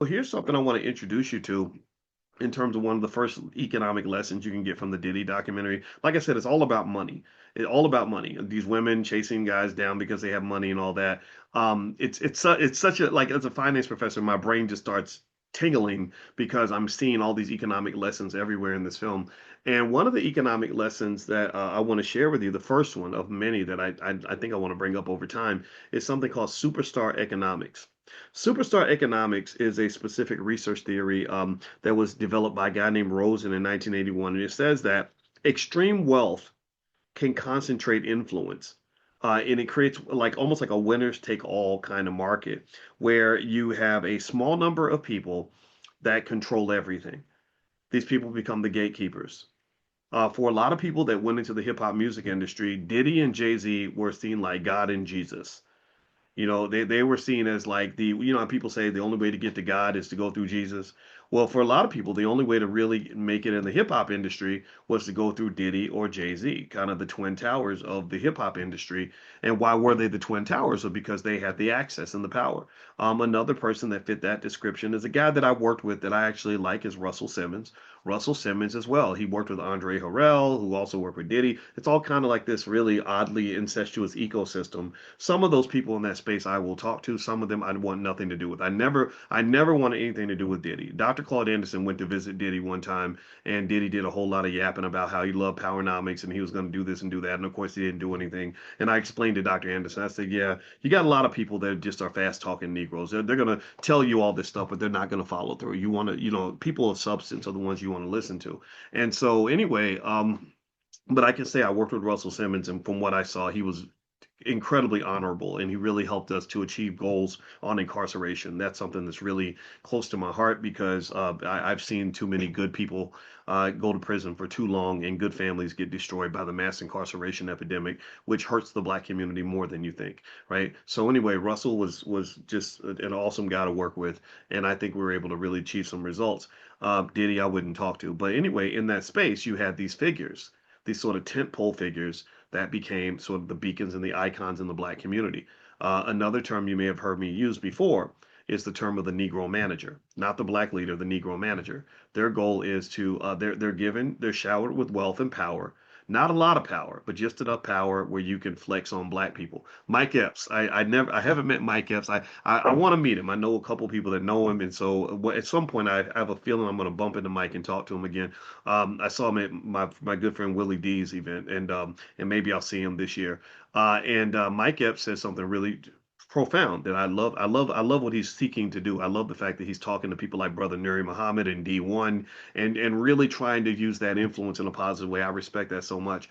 Well, here's something I want to introduce you to in terms of one of the first economic lessons you can get from the Diddy documentary. Like I said, it's all about money. It's all about money. These women chasing guys down because they have money and all that. It's such a like as a finance professor, my brain just starts tingling because I'm seeing all these economic lessons everywhere in this film. And one of the economic lessons that I want to share with you, the first one of many that I think I want to bring up over time, is something called superstar economics. Superstar economics is a specific research theory that was developed by a guy named Rosen in 1981. And it says that extreme wealth can concentrate influence. And it creates like almost like a winners take all kind of market where you have a small number of people that control everything. These people become the gatekeepers. For a lot of people that went into the hip hop music industry, Diddy and Jay Z were seen like God and Jesus. They were seen as like how people say the only way to get to God is to go through Jesus. Well, for a lot of people, the only way to really make it in the hip hop industry was to go through Diddy or Jay-Z, kind of the twin towers of the hip hop industry. And why were they the twin towers? Well, because they had the access and the power. Another person that fit that description is a guy that I worked with that I actually like is Russell Simmons. Russell Simmons as well. He worked with Andre Harrell, who also worked with Diddy. It's all kind of like this really oddly incestuous ecosystem. Some of those people in that space I will talk to. Some of them I want nothing to do with. I never wanted anything to do with Diddy. Dr. Claude Anderson went to visit Diddy one time, and Diddy did a whole lot of yapping about how he loved Powernomics and he was going to do this and do that. And of course, he didn't do anything. And I explained to Dr. Anderson, I said, yeah, you got a lot of people that just are fast talking Negroes. They're going to tell you all this stuff, but they're not going to follow through. You want to, people of substance are the ones you want to listen to. And so, anyway, but I can say I worked with Russell Simmons, and from what I saw, he was incredibly honorable and he really helped us to achieve goals on incarceration. That's something that's really close to my heart because I've seen too many good people go to prison for too long and good families get destroyed by the mass incarceration epidemic, which hurts the black community more than you think, right? So anyway, Russell was just an awesome guy to work with, and I think we were able to really achieve some results. Diddy, I wouldn't talk to, but anyway, in that space, you had these figures, these sort of tentpole figures that became sort of the beacons and the icons in the black community. Another term you may have heard me use before is the term of the Negro manager, not the black leader, the Negro manager. Their goal is to they're showered with wealth and power. Not a lot of power, but just enough power where you can flex on black people. Mike Epps, I haven't met Mike Epps. I want to meet him. I know a couple people that know him, and so at some point I have a feeling I'm going to bump into Mike and talk to him again. I saw him at my good friend Willie D's event, and maybe I'll see him this year. And Mike Epps says something really profound that I love. I love what he's seeking to do. I love the fact that he's talking to people like Brother Nuri Muhammad and D1 and really trying to use that influence in a positive way. I respect that so much.